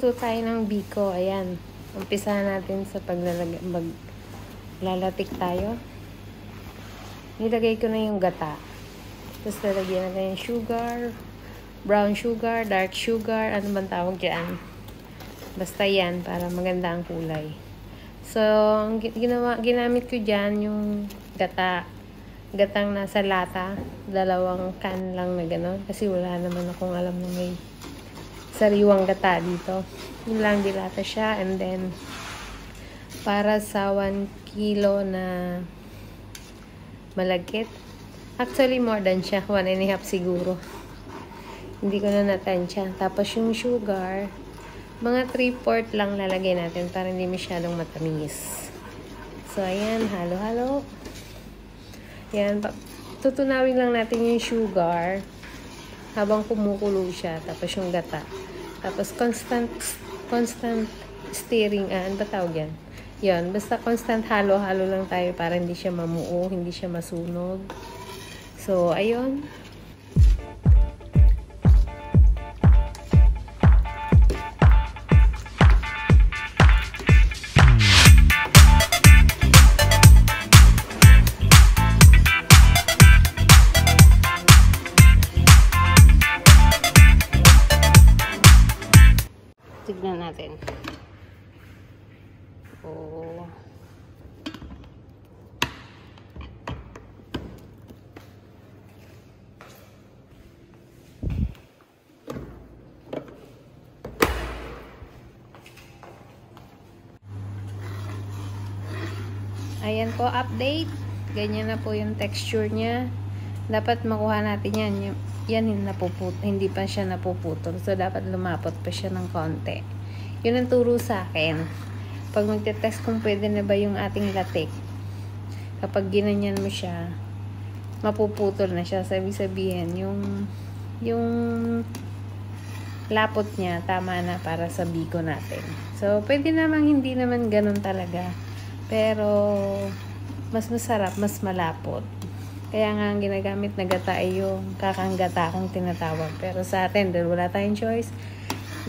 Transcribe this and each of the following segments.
Magluluto tayo ng biko. Ayan. Umpisa natin sa maglalatik tayo. Nilagay ko na yung gata. Tapos lalagyan natin yung sugar, brown sugar, dark sugar, ano bang tawag dyan. Basta yan, para maganda ang kulay. So, ginamit ko dyan yung gatang nasa lata. 2 can lang na gano'n. Kasi wala naman akong alam na may sariwang gata dito. Yun lang, dilata siya. And then, para sa 1 kilo na malagkit. Actually, more than siya. 1.5 siguro. Hindi ko na natansya. Tapos yung sugar, mga 3/4 lang lalagay natin para hindi masyadong matamis. So, ayan. Halo-halo. Ayan. Tutunawin lang natin yung sugar habang kumukulo siya. Tapos yung gata. Tapos constant stirring. Ano ba tawag yan? Yun. Basta constant halo-halo lang tayo para hindi siya mamuo, hindi siya masunog. So, ayun. Tignan natin. Oh. Ayan po, update. Ganyan na po yung texture niya. Dapat makuha natin yan. Yan hindi pa siya napuputol. So, dapat lumapot pa siya ng konti. Yun ang turo sa akin. Pag magte-test kung pwede na ba yung ating latik, kapag ginanyan mo siya, mapuputol na siya. Sabi-sabihin, yung lapot niya, tama na para sa biko natin. So, pwede namang hindi naman ganun talaga. Pero, mas masarap, mas malapot. Kaya nga ang ginagamit na gata ay yung kakanggata kung tinatawag. Pero sa atin, dahil wala tayong choice,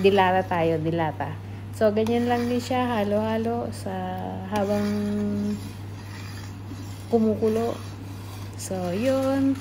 dilata tayo, dilata. So, ganyan lang din siya, halo-halo sa habang kumukulo. So, yun.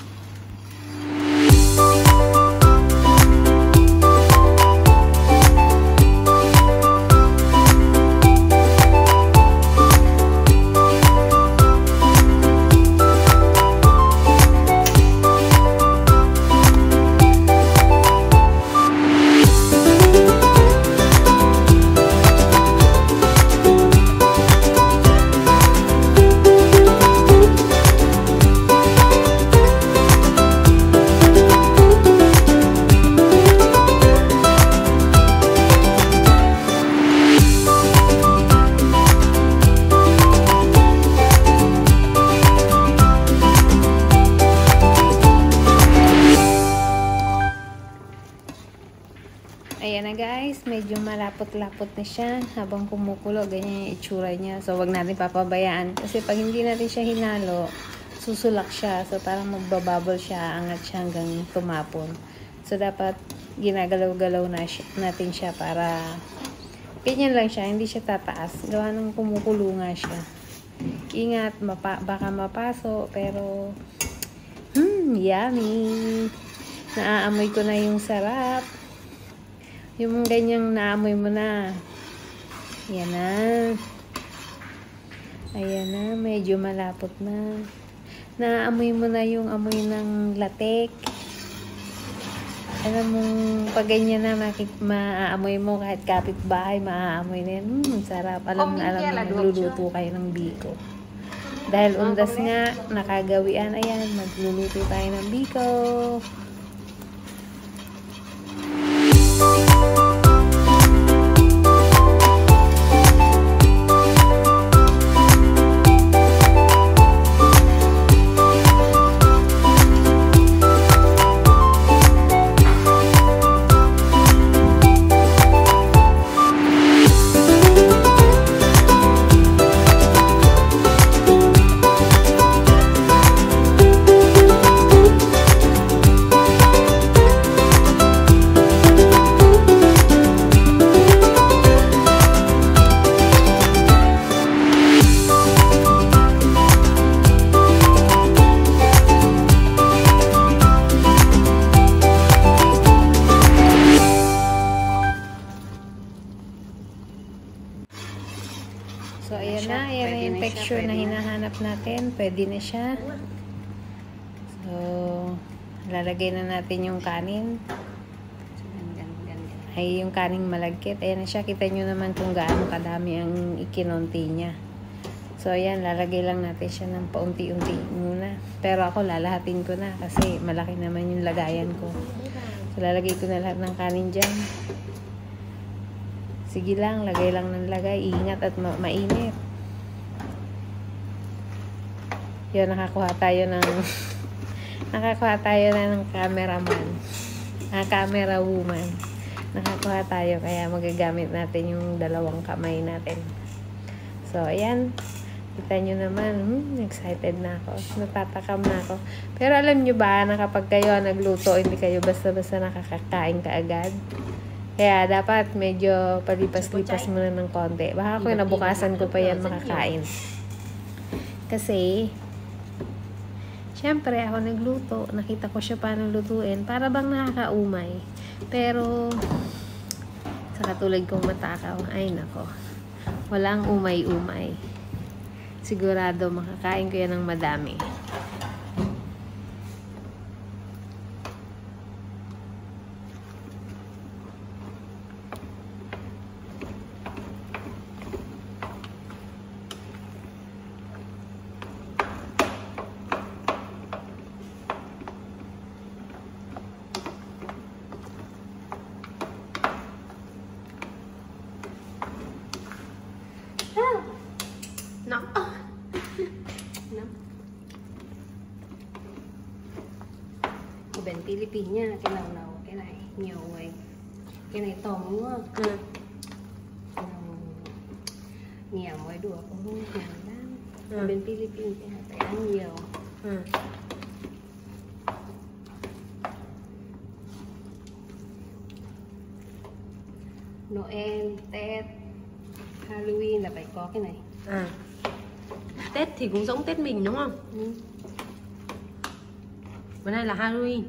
Ayan na guys, medyo malapot-lapot na siya habang kumukulo. Ganyan yung itsura niya. So, wag natin papabayaan. Kasi pag hindi natin siya hinalo, susulak siya. So, parang magbabubble siya, angat siya hanggang tumapon. So, dapat ginagalaw-galaw natin siya para ganyan lang siya. Hindi siya tataas. Gawa ng kumukulo nga siya. Ingat, baka mapaso. Pero, yummy! Naaamoy ko na yung sarap. Yung ganyang naamoy mo na. Ayan na. Ayan na. Medyo malapot na. Naamoy mo na yung amoy ng latik. Alam mong pag ganyan na maaamoy mo kahit kapitbahay, maaamoy na yan. Sarap. Alam na nagluluto kayo ng biko. Dahil undas nga, nakagawian. Ayan, magluluto tayo ng biko. So, ayan na. Ayan na yung texture na hinahanap natin. Pwede na siya. So, lalagay na natin yung kanin. Ay, yung kaning malagkit. Ayan na siya. Kita nyo naman kung gaano kadami ang ikinonti niya. So, ayan. Lalagay lang natin siya ng paunti-unti muna. Pero ako, lalahatin ko na. Kasi malaki naman yung lagayan ko. So, lalagay ko na lahat ng kanin dyan. Sige lang. Lagay lang ng lagay. Ingat at mainit. Yun, nakakuha tayo ng nakakuha tayo na ng cameraman. Camera woman. Nakakuha tayo. Kaya magagamit natin yung dalawang kamay natin. So, ayan. Kita nyo naman, excited na ako. Natatakam na ako. Pero alam nyo ba, na kapag kayo nagluto, hindi kayo basta-basta nakakakain kaagad. Kaya dapat medyo palipas-lipas muna ng konti. Baka ako nabukasan ko pa yan makakain. Kasi, syempre ako nagluto. Nakita ko siya paano lutuin. Para bang nakakaumay. Pero, sa katulad kong matakaw, ay nako. Walang umay-umay. Sigurado makakain ko yan ng madami. Nóng. Nóng. Ở bên Philippines nha, cái nấu cái này nhiều người, cái này to đúng không? Nghèo mới đùa cũng không nghèo lắm. Ở bên Philippines thì phải ăn nhiều. Noel, Tết, Halloween là phải có cái này. Tết thì cũng giống Tết mình đúng không? Bữa nay là Halloween.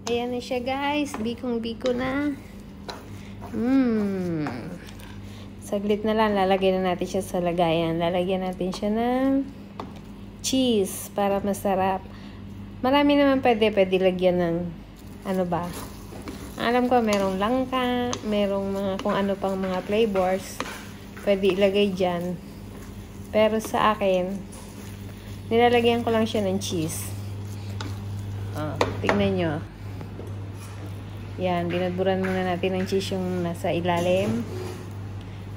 Ayan na siya guys. Bikong-biko na. Saglit na lang. Lalagyan na natin siya sa lagayan. Lalagyan natin siya ng cheese para masarap. Marami naman pwede lagyan ng ano ba. Alam ko merong langka, merong mga kung ano pang mga flavors. Pwede ilagay dyan. Pero sa akin, nilalagyan ko lang siya ng cheese. Tignan nyo. Yan, binadburan muna natin ng cheese yung nasa ilalim.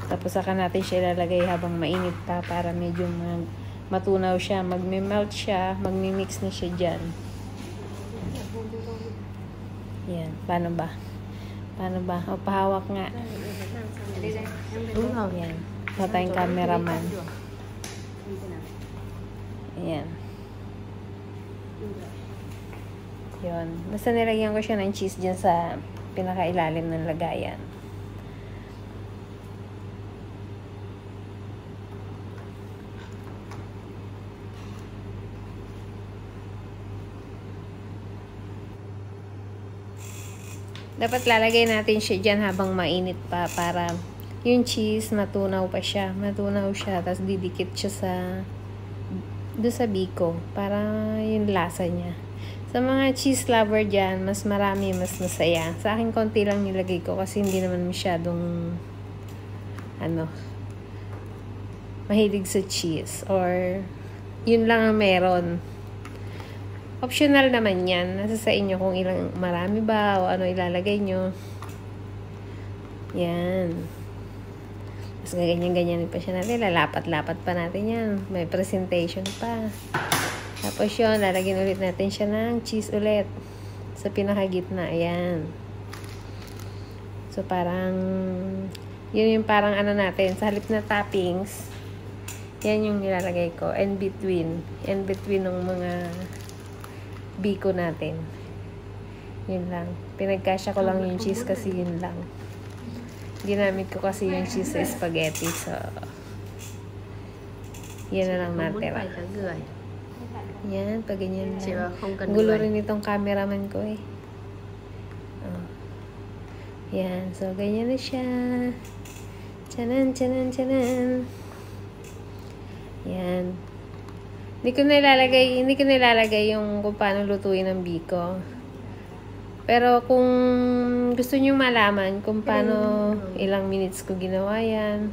Tapos saka natin siya ilalagay habang mainit pa para medyo matunaw siya. Magme-melt siya, magmi-mix na siya dyan. Yan, paano ba? Paano ba? O, pahawak nga. Yan. Wala tayong cameraman. Ayan. Yun. Basta nilagyan ko siya ng cheese dyan sa pinakailalim ng lagayan. Dapat lalagay natin siya dyan habang mainit pa para yung cheese matunaw pa siya. Matunaw siya. Tapos didikit siya doon sa biko para yung lasa niya. Sa mga cheese lover dyan, mas marami, mas masaya. Sa akin, konti lang nilagay ko kasi hindi naman masyadong mahilig sa cheese or yun lang ang meron. Optional naman yan. Nasa sa inyo kung ilang marami ba o ano ilalagay nyo. Yan. Tapos ganyan-ganyan pa siya natin. Lalapat-lapat pa natin yan. May presentation pa. Tapos yun, lalagyan ulit natin siya ng cheese ulit. Sa pinakagitna. Ayan. So parang yun yung parang ano natin. Sa halip na toppings, yan yung nilalagay ko. In between ng mga biko natin. Yun lang. Pinagkasya ko lang yung cheese kasi yun lang. Ginamit ko kasi yung cheese sa spaghetti. So, yan na lang natira. Yan, pag ganyan lang. Gulo rin itong cameraman ko eh. Oh. Yan. So, ganyan na siya. Chanan, chanan, chanan. Yan. Hindi ko nilalagay yung kung paano lutuin ang biko. Pero kung gusto niyo malaman kung paano ilang minutes ko ginawa yan,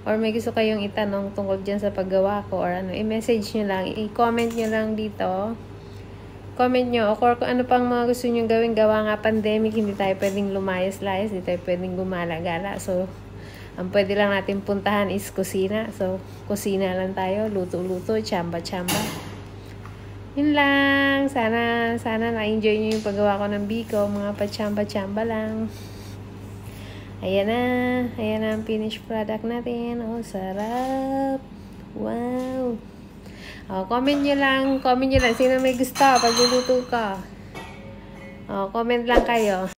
or may gusto kayong itanong tungkol dyan sa paggawa ko, or ano, i-message nyo lang, i-comment nyo lang dito. Comment nyo, o kung ano pang mga gusto nyo gawin, gawa nga pandemic, hindi tayo pwedeng lumayas-layas, hindi tayo pwedeng gumala-gala. So, ang pwede lang natin puntahan is kusina. So, kusina lang tayo. Luto-luto, chamba-chamba. Yun lang. Sana na-enjoy nyo yung paggawa ko ng biko. Mga pachamba-chamba lang. Ayan na. Ayan na ang finished product natin. Oh, sarap. Wow. Oh, comment nyo lang. Sino may gusto pag luluto ka. Oh, comment lang kayo.